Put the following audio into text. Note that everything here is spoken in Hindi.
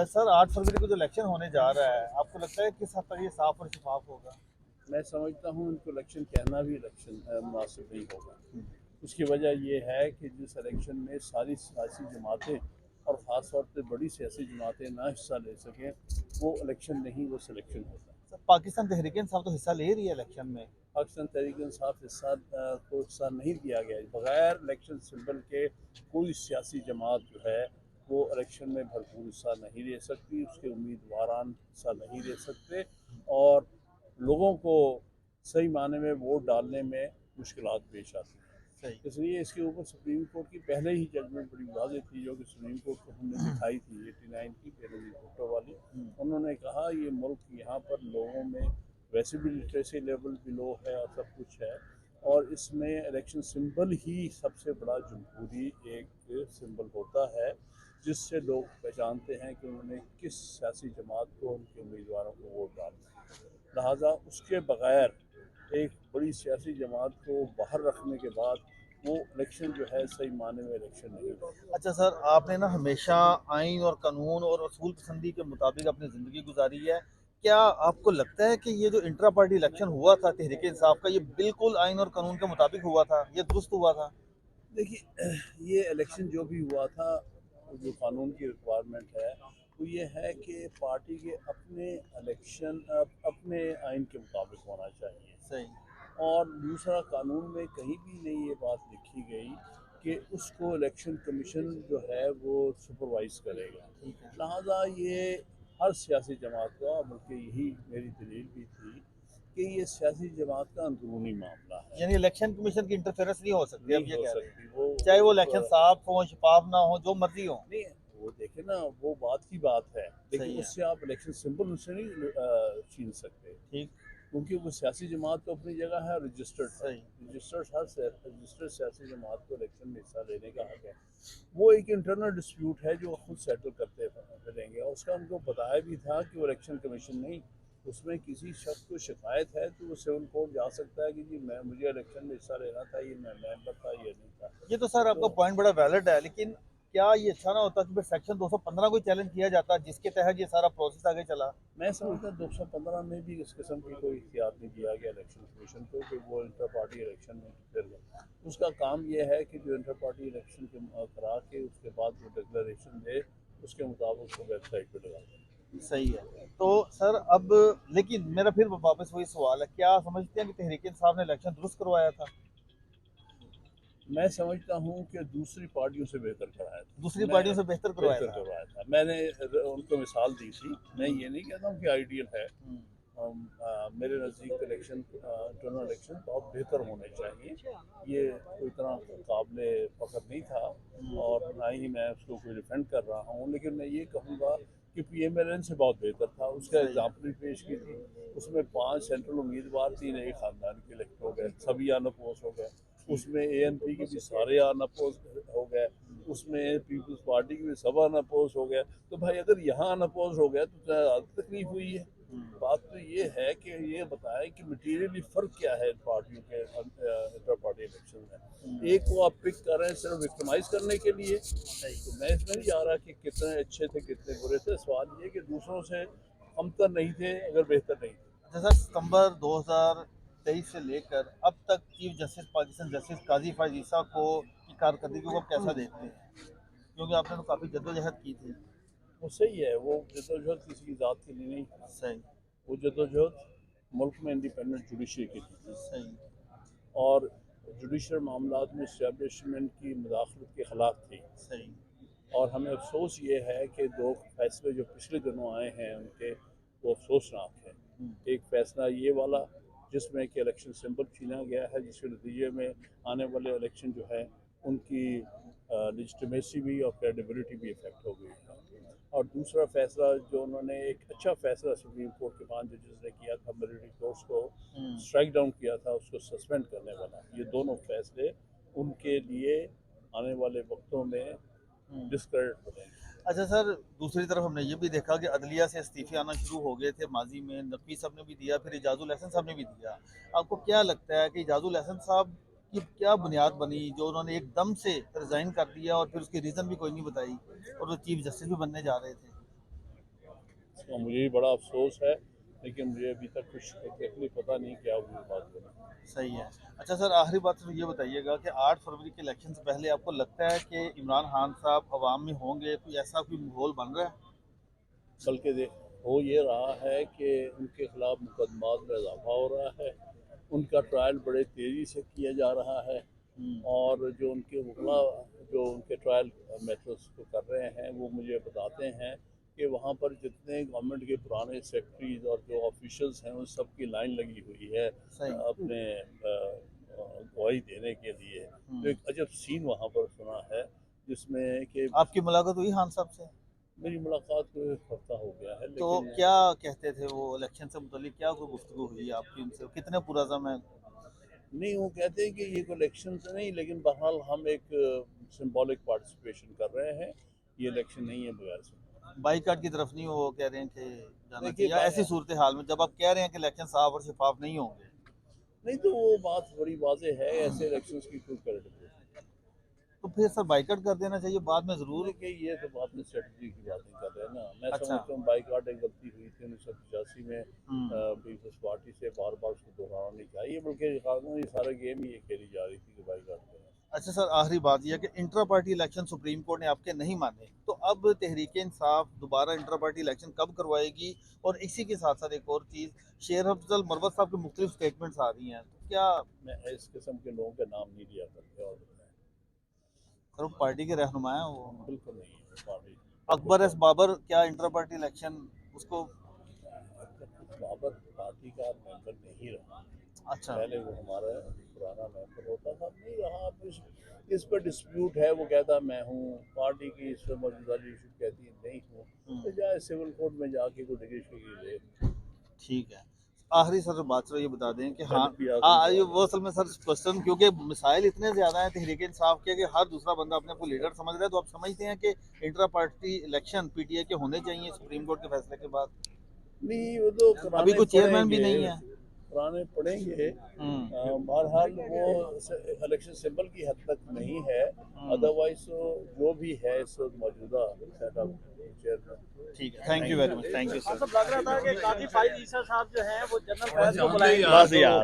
सर 8 फरवरी को जो इलेक्शन होने जा रहा है, आपको लगता है किस हद तक ये साफ और शफाफ होगा? मैं समझता हूँ इनको इलेक्शन कहना भी इलेक्शन मुनासिब नहीं होगा। उसकी वजह ये है कि जिस इलेक्शन में सारी सियासी जमातें और ख़ास तौर पर बड़ी सियासी जमातें ना हिस्सा ले सकें, वो इलेक्शन नहीं, वो सिलेक्शन होता है। सर पाकिस्तान तहरीक इंसाफ तो हिस्सा ले रही है इलेक्शन में। पाकिस्तान तहरीक इंसाफ को हिस्सा नहीं दिया गया है। बगैर इलेक्शन सिंबल के कोई सियासी जमात जो है वो इलेक्शन में भरपूर हिस्सा नहीं ले सकती, उसके उम्मीदवारान हिस्सा नहीं ले सकते और लोगों को सही माने में वोट डालने में मुश्किलात पेश आती हैं। सही। इसलिए इसके ऊपर सुप्रीम कोर्ट की पहले ही जजमेंट बड़ी वाज़ेह थी, जो कि सुप्रीम कोर्ट को हमने दिखाई थी 89 की बेनज़ीर भुट्टो वाली। उन्होंने कहा ये मुल्क यहाँ पर लोगों में वैसे भी लिटरेसी लेवल भी लो है और सब कुछ है, और इसमें इलेक्शन सिंबल ही सबसे बड़ा जमहूरी एक सिंबल होता है, जिससे लोग पहचानते हैं कि उन्होंने किस सियासी जमात को, उनके उम्मीदवारों को वोट डालना है। लिहाजा उसके बगैर एक बड़ी सियासी जमात को बाहर रखने के बाद वो इलेक्शन जो है सही माने में इलेक्शन नहीं होगा। अच्छा सर, आपने ना हमेशा आइन और कानून और असूल पसंदी के मुताबिक अपनी ज़िंदगी गुजारी है। क्या आपको लगता है कि ये जो इंट्रा पार्टी इलेक्शन हुआ था तहरीक इंसाफ का, ये बिल्कुल आइन और कानून के मुताबिक हुआ था, ये दुरुस्त हुआ था? देखिए, ये इलेक्शन जो भी हुआ था, जो कानून की रिक्वायरमेंट है वो ये है कि पार्टी के अपने इलेक्शन अपने आइन के मुताबिक होना चाहिए। सही। और दूसरा, कानून में कहीं भी नहीं ये बात लिखी गई कि उसको इलेक्शन कमीशन जो है वो सुपरवाइज करेगा। ठीक है। लिहाजा ये हर सियासी जमात का, बल्कि यही मेरी दलील भी थी कि ये सियासी जमात का अंदरूनी मामला है, यानी इलेक्शन कमीशन की इंटरफेरेंस नहीं हो सकती, आप नहीं ये हो कह रहे सकती। हैं? चाहे वो इलेक्शन साफ हो, शफाफ ना हो, जो मर्जी हो। नहीं, वो देखे ना, वो बात की बात है, सही लेकिन है। उससे आप इलेक्शन सिंबल उससे नहीं छीन सकते, ठीक। क्योंकि वो सियासी जमात तो अपनी जगह है, रजिस्टर्ड है। सही। रजिस्टर्ड सियासी जमात को इलेक्शन में हिस्सा लेने का हक है। वो एक इंटरनल डिस्प्यूट है जो खुद सेटल करते फिरेंगे, और उसका उनको बताया भी था कि वो इलेक्शन कमीशन नहीं, उसमें किसी शख्स को शिकायत है तो वो सिविल कोर्ट जा सकता है कि जी मुझे इलेक्शन में हिस्सा लेना था, ये मैं मेंबर था, ये नहीं था। ये तो सर आपका तो पॉइंट बड़ा वैलिड है, लेकिन क्या ये अच्छा ना होता कि फिर सेक्शन 215 को चैलेंज किया जाता, जिसके तहत ये सारा प्रोसेस आगे चला? मैं समझता हूँ 215 में भी इस किस्म की कोई इख्तियार नहीं दिया गया इलेक्शन कमीशन को कि वो इंटर पार्टी इलेक्शन में फिर उसका काम ये है कि जो इंटर पार्टी इलेक्शन के करा के उसके बाद जो डिक्लेरेशन दे, उसके मुताबिक उसको वेबसाइट पर लगा दें। सही है। तो सर अब, लेकिन मेरा फिर वापस वही सवाल है, क्या समझते हैं कि तहरीक इंसाफ ने इलेक्शन दुरुस्त करवाया था? मैं समझता हूँ कि दूसरी पार्टियों से बेहतर कराया दूसरी था। मैं पार्टियों से बेहतर करवाया बेहतर था? करवाया था, मैंने उनको मिसाल दी थी। मैं ये नहीं कहता हूँ कि आइडियल है। हम्म। मेरे नज़दीक इलेक्शन, इंटरनल इलेक्शन बहुत बेहतर होने चाहिए। ये कोई इतना काबिल फ़ख्र नहीं था, और ना ही मैं उसको कोई डिफेंड कर रहा हूँ, लेकिन मैं ये कहूँगा कि PMLN से बहुत बेहतर था। उसका सही है। एग्जाम्पल पेश की थी। उसमें 5 सेंट्रल उम्मीदवार, 3 एक ख़ानदान के इलेक्ट हो गए, सभी अनअपोज हो गए। उसमें ANP के भी सारे अनअपोज हो गए, उसमें पीपल्स पार्टी के भी सब अनअपोज हो गए। तो भाई अगर यहाँ अनअपोज हो गया तो ज़्यादा तकलीफ हुई है। बात तो ये है कि ये बताएं कि मटीरियली फ़र्क क्या है इन पार्टियों के इंटर पार्टी इलेक्शन में। एक को आप पिक कर रहे हैं सिर्फ विक्टिमाइज करने के लिए, तो मैं इसमें नहीं आ रहा कि कितने अच्छे थे कितने बुरे थे। सवाल ये कि दूसरों से कमतर नहीं थे अगर बेहतर नहीं थे। अच्छा सर, सितंबर 2023 से लेकर अब तक चीफ जस्टिस पाकिस्तान जस्टिस काजी फायज ईसा को की कारकर्दगी को आप कैसा देखते हैं? क्योंकि आपने तो काफ़ी जद्दोजहद की थी। वो सही है, वो जदोजहद किसी की ज़ात के लिए नहीं, सही। वो जदोजहद मुल्क में इंडिपेंडेंट जुडिशरी की थी, सही। और जुडिशल मामलात में इस्टेब्लिशमेंट की मुदाखलत के ख़िलाफ़ थी। सही। और हमें अफसोस ये है कि 2 फैसले जो पिछले दिनों आए हैं उनके, वो अफसोसनाक हैं। एक फ़ैसला ये वाला जिसमें कि इलेक्शन सिंबल छीना गया है, जिसके नतीजे में आने वाले इलेक्शन जो है उनकी लेजिटिमेसी भी और क्रेडिबिलिटी भी इफेक्ट हो गई है। और दूसरा फ़ैसला जो उन्होंने, एक अच्छा फ़ैसला सुप्रीम कोर्ट के 5 जजेस ने किया था, मिलिट्री कोर्ट्स को स्ट्राइक डाउन किया था, उसको सस्पेंड करने वाला। ये दोनों फैसले उनके लिए आने वाले वक्तों में डिस्क्रेडिट बनेंगे। अच्छा सर, दूसरी तरफ हमने ये भी देखा कि अदलिया से इस्तीफे आना शुरू हो गए थे माजी में। नकवी साहब ने भी दिया, फिर इजाजुल हसन साहब ने भी दिया। आपको क्या लगता है कि इजाजुल हसन साहब की क्या बुनियाद बनी जो उन्होंने एकदम से रिजाइन कर दिया और फिर उसकी रीज़न भी कोई नहीं बताई, और वो चीफ जस्टिस भी बनने जा रहे थे? इसका मुझे भी बड़ा अफसोस है, लेकिन मुझे अभी तक कुछ एग्जैक्टली पता नहीं क्या हुई बात बनी। सही है। अच्छा सर, आखिरी बात तो ये बताइएगा कि 8 फरवरी के इलेक्शन से पहले आपको लगता है कि इमरान खान साहब अवाम में होंगे, कोई ऐसा कोई माहौल बन रहा है? बल्कि हो ये रहा है कि उनके खिलाफ मुकदमात में इजाफा हो रहा है, उनका ट्रायल बड़े तेज़ी से किया जा रहा है, और जो उनके वकला जो उनके ट्रायल मेथड्स को कर रहे हैं वो मुझे बताते हैं कि वहाँ पर जितने गवर्नमेंट के पुराने सेक्रेटरीज और जो ऑफिशियल्स हैं उन सब की लाइन लगी हुई है सही। अपने गवाही देने के लिए। तो एक अजब सीन वहाँ पर सुना है जिसमें कि आपकी मुलाकात हुई खान साहब से? मेरी मुलाकात को एक हफ्ता हो गया है, तो लेकिन क्या कहते थे वो इलेक्शन से मुतल्लिक, क्या कोई गुफ्तगू हुई आपकी उनसे, कितने पुरज़म है? नहीं, वो कहते हैं कि ये कोई इलेक्शन से नहीं, लेकिन बहरहाल हम एक सिंबॉलिक पार्टिसिपेशन कर रहे हैं, ये इलेक्शन नहीं है बगैर से। बाईकाट की तरफ नहीं, वो कह रहे हैं कि जाना देखिए चाहिए, या ऐसी सूरत हाल में जब आप कह रहे हैं कि इलेक्शन साफ और शफाफ नहीं होंगे? नहीं तो वो बात बड़ी वाज़ेह है, ऐसे इलेक्शंस की कोई क्रेडिट तो फिर सर बाईकाट कर देना चाहिए बाद में ज़रूर। कि ये तो आपने स्ट्रेटजी की बातें कर रहे हैं ना। मैं अच्छा। समझता हूँ बाईकाट एक गलती हुई थी 1985 में हम्म। पीपल्स पार्टी से, बार बार उसको दोहराना नहीं चाहिए, बल्कि ये सारा गेम ही ये खेली जा रही थी कि बाईकाट करें। अच्छा सर, आखिरी बात यह कि intra party election supreme court ने आपके नहीं माने, तो अब तहरीक इंसाफ दोबारा इंट्रा पार्टी इलेक्शन कब करवाएगी? और इसी के साथ साथ एक और चीज़, शेर अफजल मरवत साहब की मुख्तलिफ स्टेटमेंट्स आ रही हैं, तो क्या मैं इस किस्म के लोगों के नाम नहीं लिया करते, और सर पार्टी के रहनुमा हैं वो? बिल्कुल नहीं है पार्टी। अकबर एस बाबर, क्या इंट्रा पार्टी इलेक्शन उसको? बाबर पार्टी का मेंबर नहीं रहा, अच्छा। पहले वो हमारा पुराना मेंबर होता था, नहीं रहा। अब इस पर डिस्प्यूट है, वो कहता मैं हूँ पार्टी की, इस पर मौजूदा लीडरशिप कहती है नहीं हूँ, तो जाए सिविल कोर्ट में जाके कोई डिग्री शिग्री ले। ठीक है। आखिरी सर बात सर ये बता दें कि हाँ, मैंने भी आखिरी ये वो असल में सर क्वेश्चन, क्योंकि मिसाइल इतने ज़्यादा हैं तहरीक इंसाफ के कि हर दूसरा बंदा अपने को लीडर समझ रहा है, तो आप समझते हैं कि इंट्रा पार्टी इलेक्शन पीटीआई के होने चाहिए सुप्रीम कोर्ट के फैसले के बाद? नहीं, वो तो अभी पुराने कोई चेयरमैन भी पढ़ेंगे, नहीं है। पुराने पढ़ेंगे। हम्म। बहरहाल वो इलेक्शन सिंबल की हद तक नहीं है, अदरवाइज तो जो भी है इस वक्त मौजूदा सेटअप चेयरमैन। ठीक है, thank you very much, thank you हाँ, सर। सब लग रहा था कि काजी फाइज ईसा साहब जो हैं वो जनरल फैज को बुलाएंगे। बस यार।